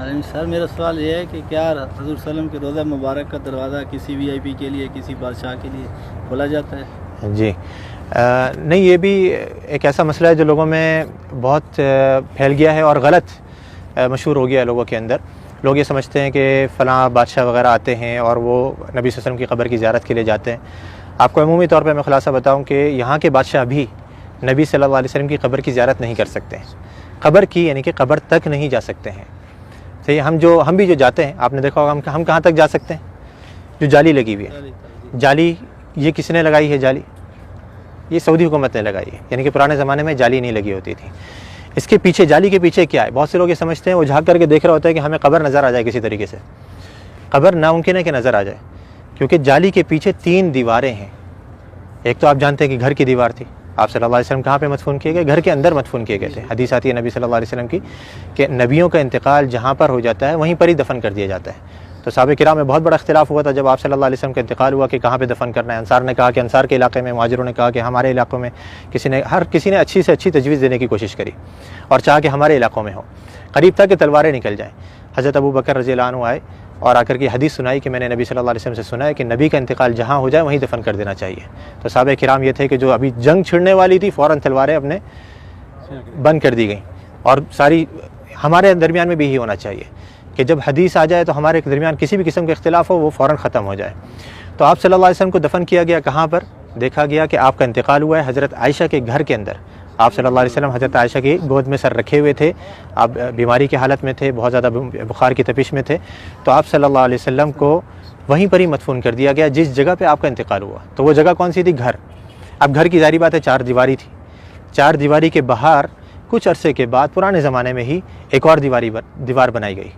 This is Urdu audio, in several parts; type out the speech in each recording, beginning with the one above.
سر میرا سوال یہ ہے کہ کیا حضور صلی اللہ علیہ وسلم کے روضہ مبارک کا دروازہ کسی وی آئی پی کے لیے، کسی بادشاہ کے لیے کھولا جاتا ہے؟ جی نہیں، یہ بھی ایک ایسا مسئلہ ہے جو لوگوں میں بہت پھیل گیا ہے اور غلط مشہور ہو گیا ہے لوگوں کے اندر۔ لوگ یہ سمجھتے ہیں کہ فلاں بادشاہ وغیرہ آتے ہیں اور وہ نبی صلی اللہ علیہ وسلم کی قبر کی زیارت کے لیے جاتے ہیں۔ آپ کو عمومی طور پہ میں خلاصہ بتاؤں کہ یہاں کے بادشاہ بھی نبی صلی اللہ علیہ وسلم کی قبر کی زیارت نہیں کر سکتے ہیں، قبر کی یعنی کہ قبر تک نہیں جا سکتے ہیں۔ صحیح، ہم بھی جو جاتے ہیں، آپ نے دیکھا ہوگا ہم کہاں تک جا سکتے ہیں؟ جو جالی لگی ہوئی ہے، جالی یہ کس نے لگائی ہے؟ جالی یہ سعودی حکومت نے لگائی ہے، یعنی کہ پرانے زمانے میں جالی نہیں لگی ہوتی تھی۔ اس کے پیچھے، جالی کے پیچھے کیا ہے؟ بہت سے لوگ یہ سمجھتے ہیں، وہ جھانک کر کے دیکھ رہا ہوتا ہے کہ ہمیں قبر نظر آ جائے کسی طریقے سے۔ قبر ناممکن ہے کہ نظر آ جائے، کیونکہ جالی کے پیچھے 3 دیواریں ہیں۔ ایک تو آپ جانتے ہیں کہ گھر کی دیوار تھی، آپ صلی اللہ علیہ وسلم کہاں پہ مدفون کیے گئے؟ گھر کے اندر مدفون کیے گئے تھے۔ حدیث آتی ہے نبی صلی اللہ علیہ وسلم کی کہ نبیوں کا انتقال جہاں پر ہو جاتا ہے وہیں پر ہی دفن کر دیا جاتا ہے۔ تو صحابہ کرام میں بہت بڑا اختلاف ہوا تھا جب آپ صلی اللہ علیہ وسلم کا انتقال ہوا کہ کہاں پہ دفن کرنا ہے۔ انصار نے کہا کہ انصار کے علاقے میں، مہاجروں نے کہا کہ ہمارے علاقوں میں، ہر کسی نے اچھی سے اچھی تجویز دینے کی کوشش کری اور چاہا کہ ہمارے علاقوں میں ہو۔ قریب تھا کہ تلواریں نکل جائیں۔ حضرت ابو بکر رضی اللہ عنہ آئے اور آ کر کے حدیث سنائی کہ میں نے نبی صلی اللہ علیہ وسلم سے سنا ہے کہ نبی کا انتقال جہاں ہو جائے وہیں دفن کر دینا چاہیے۔ تو صحابہ کرام یہ تھے کہ جو ابھی جنگ چھڑنے والی تھی، فوراً تلواریں اپنے بند کر دی گئیں۔ اور ساری ہمارے درمیان میں بھی یہی ہونا چاہیے کہ جب حدیث آ جائے تو ہمارے درمیان کسی بھی قسم کا اختلاف ہو وہ فوراً ختم ہو جائے۔ تو آپ صلی اللہ علیہ وسلم کو دفن کیا گیا کہاں پر؟ دیکھا گیا کہ آپ کا انتقال ہوا ہے حضرت عائشہ کے گھر کے اندر۔ آپ صلی اللہ علیہ وسلم حضرت عائشہ کی گود میں سر رکھے ہوئے تھے، آپ بیماری کی حالت میں تھے، بہت زیادہ بخار کی تپش میں تھے۔ تو آپ صلی اللہ علیہ وسلم کو وہیں پر ہی مدفون کر دیا گیا جس جگہ پہ آپ کا انتقال ہوا۔ تو وہ جگہ کون سی تھی؟ گھر۔ اب گھر کی ظاہری بات ہے 4 دیواری تھی۔ 4 دیواری کے باہر کچھ عرصے کے بعد پرانے زمانے میں ہی ایک اور دیوار بنائی گئی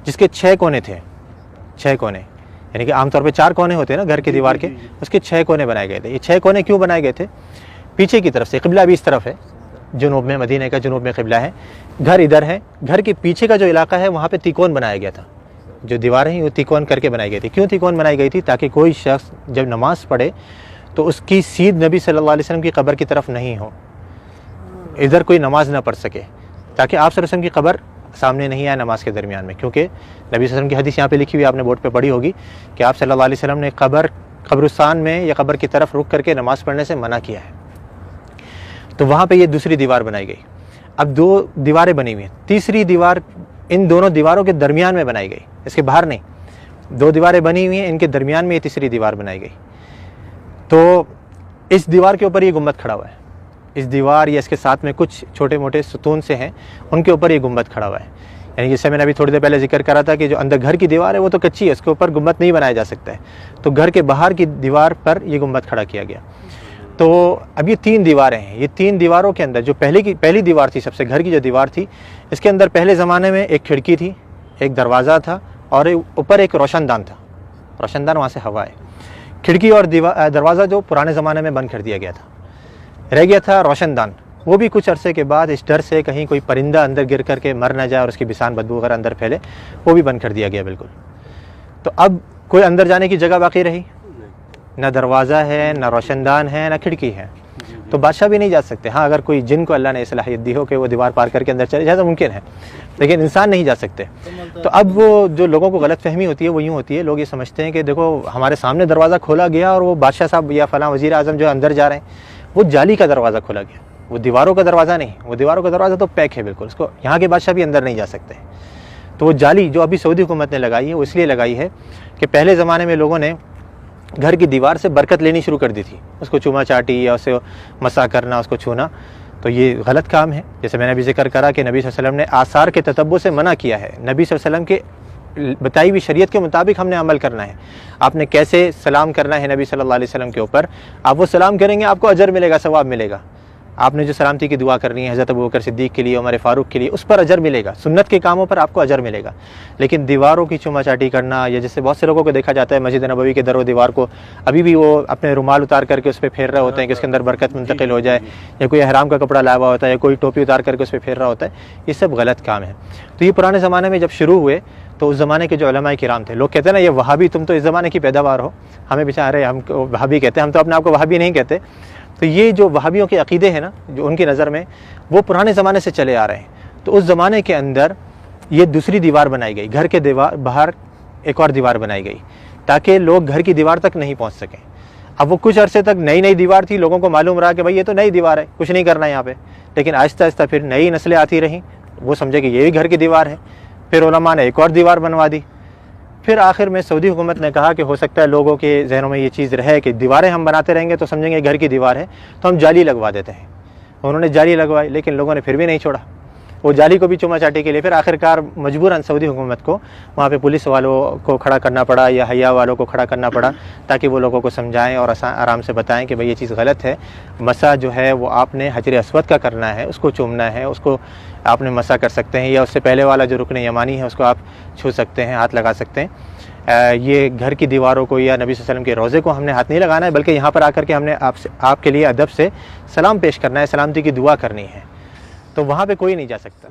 جس کے 6 کونے تھے۔ 6 کونے یعنی کہ عام طور پہ 4 کونے ہوتے ہیں نا گھر کے دیوار کے، اس کے 6 کونے بنائے گئے تھے۔ یہ 6 کونے کیوں بنائے گئے تھے؟ پیچھے کی طرف سے، قبلہ بھی اس طرف ہے، جنوب میں، مدینہ کا جنوب میں قبلہ ہے، گھر ادھر ہے، گھر کے پیچھے کا جو علاقہ ہے وہاں پہ تیکون بنایا گیا تھا۔ جو دیواریں ہیں وہ تیکون کر کے بنائی گئی تھی۔ کیوں تیکون بنائی گئی تھی؟ تاکہ کوئی شخص جب نماز پڑھے تو اس کی سیدھ نبی صلی اللہ علیہ وسلم کی قبر کی طرف نہیں ہو، ادھر کوئی نماز نہ پڑھ سکے، تاکہ آپ صلی اللہ علیہ وسلم کی قبر سامنے نہیں آئے نماز کے درمیان میں۔ کیونکہ نبی صلی اللہ علیہ وسلم کی حدیث یہاں پہ لکھی ہوئی، آپ نے بورڈ پہ پڑھی ہوگی کہ آپ صلی اللہ علیہ وسلم نے قبرستان میں یا قبر کی طرف رک کر کے نماز پڑھنے سے منع کیا ہے۔ تو وہاں پہ یہ دوسری دیوار بنائی گئی۔ اب 2 دیواریں بنی ہوئی ہیں، تیسری دیوار ان دونوں دیواروں کے درمیان میں بنائی گئی، اس کے باہر نہیں۔ 2 دیواریں بنی ہوئی ہیں، ان کے درمیان میں یہ تیسری دیوار بنائی گئی۔ تو اس دیوار کے اوپر یہ گنبد کھڑا ہوا ہے۔ اس دیوار یا اس کے ساتھ میں کچھ چھوٹے موٹے ستون سے ہیں، ان کے اوپر یہ گنبد کھڑا ہوا ہے۔ یعنی جیسے میں نے ابھی تھوڑی دیر پہلے ذکر کرا تھا کہ جو اندر گھر کی دیوار ہے وہ تو کچی ہے، اس کے اوپر گنبد نہیں بنایا جا سکتا ہے۔ تو گھر کے باہر کی دیوار پر یہ گنبد کھڑا کیا گیا۔ تو اب یہ 3 دیواریں ہیں۔ یہ 3 دیواروں کے اندر جو پہلی دیوار تھی، سب سے گھر کی جو دیوار تھی، اس کے اندر پہلے زمانے میں ایک کھڑکی تھی، ایک دروازہ تھا اور اوپر ایک روشن دان تھا۔ روشن دان وہاں سے ہوا ہے۔ کھڑکی اور دروازہ جو پرانے زمانے میں بند کر دیا گیا تھا، رہ گیا تھا روشن دان۔ وہ بھی کچھ عرصے کے بعد اس ڈر سے کہیں کوئی پرندہ اندر گر کر کے مر نہ جائے اور اس کی بسان بدبو وغیرہ اندر پھیلے، وہ بھی بند کر دیا گیا بالکل۔ تو اب کوئی اندر جانے کی جگہ باقی رہی؟ نہ دروازہ ہے، نہ روشن دان ہے، نہ کھڑکی ہے۔ تو بادشاہ بھی نہیں جا سکتے۔ ہاں اگر کوئی جن کو اللہ نے صلاحیت دی ہو کہ وہ دیوار پار کر کے اندر چلے جائے تو ممکن ہے، لیکن انسان نہیں جا سکتے۔ تو اب وہ جو لوگوں کو غلط فہمی ہوتی ہے وہ یوں ہوتی ہے، لوگ یہ سمجھتے ہیں کہ دیکھو ہمارے سامنے دروازہ کھولا گیا اور وہ بادشاہ صاحب یا فلاں وزیر اعظم جو اندر جا رہے ہیں، وہ جالی کا دروازہ کھولا گیا، وہ دیواروں کا دروازہ نہیں۔ وہ دیواروں کا دروازہ تو پیک ہے بالکل، اس کو یہاں کے بادشاہ بھی اندر نہیں جا سکتے۔ تو وہ جالی جو ابھی سعودی حکومت نے لگائی ہے وہ اس لیے لگائی ہے کہ پہلے زمانے میں لوگوں نے گھر کی دیوار سے برکت لینی شروع کر دی تھی، اس کو چوما چاٹی یا اسے مسا کرنا، اس کو چھونا، تو یہ غلط کام ہے۔ جیسے میں نے ابھی ذکر کرا کہ نبی صلی اللہ علیہ وسلم نے آثار کے تتبع سے منع کیا ہے۔ نبی صلی اللہ علیہ وسلم کے بتائی ہوئی شریعت کے مطابق ہم نے عمل کرنا ہے۔ آپ نے کیسے سلام کرنا ہے نبی صلی اللہ علیہ وسلم کے اوپر، آپ وہ سلام کریں گے آپ کو اجر ملے گا، ثواب ملے گا۔ آپ نے جو سلامتی کی دعا کرنی ہے حضرت ابوبکر صدیق کے لیے، عمر فاروق کے لیے، اس پر اجر ملے گا، سنت کے کاموں پر آپ کو اجر ملے گا۔ لیکن دیواروں کی چوما چاٹی کرنا، یا جیسے بہت سے لوگوں کو دیکھا جاتا ہے مسجد نبوی کے در و دیوار کو ابھی بھی وہ اپنے رومال اتار کر کے اس پہ پھیر رہے ہوتے ہیں کہ اس کے اندر برکت منتقل ہو جائے، یا کوئی احرام کا کپڑا لایا ہوا ہوتا ہے، یا کوئی ٹوپی اتار کر کے اس پہ پھیر رہا ہوتا ہے، یہ سب غلط کام ہے۔ تو یہ پرانے زمانے میں جب شروع ہوئے تو اس زمانے کے جو علماء کرام تھے، لوگ کہتے ہیں نا یہ وہابی، تم تو اس زمانے کی پیداوار ہو، ہمیں بیچارے ہم کو وہابی کہتے ہیں، ہم تو اپنے آپ کو وہابی نہیں کہتے۔ تو یہ جو وہابیوں کے عقیدے ہیں نا، جو ان کی نظر میں وہ پرانے زمانے سے چلے آ رہے ہیں۔ تو اس زمانے کے اندر یہ دوسری دیوار بنائی گئی، گھر کے باہر ایک اور دیوار بنائی گئی تاکہ لوگ گھر کی دیوار تک نہیں پہنچ سکیں۔ اب وہ کچھ عرصے تک نئی دیوار تھی، لوگوں کو معلوم رہا کہ بھائی یہ تو نئی دیوار ہے، کچھ نہیں کرنا یہاں پہ، لیکن آہستہ آہستہ پھر نئی نسلیں آتی رہیں، وہ سمجھے کہ یہ بھی گھر کی دیوار ہے، پھر علماء نے ایک اور دیوار بنوا دی۔ پھر آخر میں سعودی حکومت نے کہا کہ ہو سکتا ہے لوگوں کے ذہنوں میں یہ چیز رہے کہ دیواریں ہم بناتے رہیں گے تو سمجھیں گے گھر کی دیوار ہے، تو ہم جالی لگوا دیتے ہیں۔ انہوں نے جالی لگوائی، لیکن لوگوں نے پھر بھی نہیں چھوڑا، وہ جالی کو بھی چوما چاٹی کے لیے پھر آخرکار مجبوراً سعودی حکومت کو وہاں پہ پولیس والوں کو کھڑا کرنا پڑا یا حیا والوں کو کھڑا کرنا پڑا تاکہ وہ لوگوں کو سمجھائیں اور آرام سے بتائیں کہ بھئی یہ چیز غلط ہے، مسح جو ہے وہ آپ نے حجر اسود کا کرنا ہے، اس کو چومنا ہے، اس کو آپ نے مسح کر سکتے ہیں، یا اس سے پہلے والا جو رکن یمانی ہے اس کو آپ چھو سکتے ہیں، ہاتھ لگا سکتے ہیں۔ یہ گھر کی دیواروں کو یا نبی صلی اللہ علیہ وسلم کے روضے کو ہم نے ہاتھ نہیں لگانا ہے، بلکہ یہاں پر آ کر کے ہم نے آپ کے لیے ادب سے سلام پیش کرنا ہے، سلامتی کی دعا کرنی ہے، تو وہاں پہ کوئی نہیں جا سکتا۔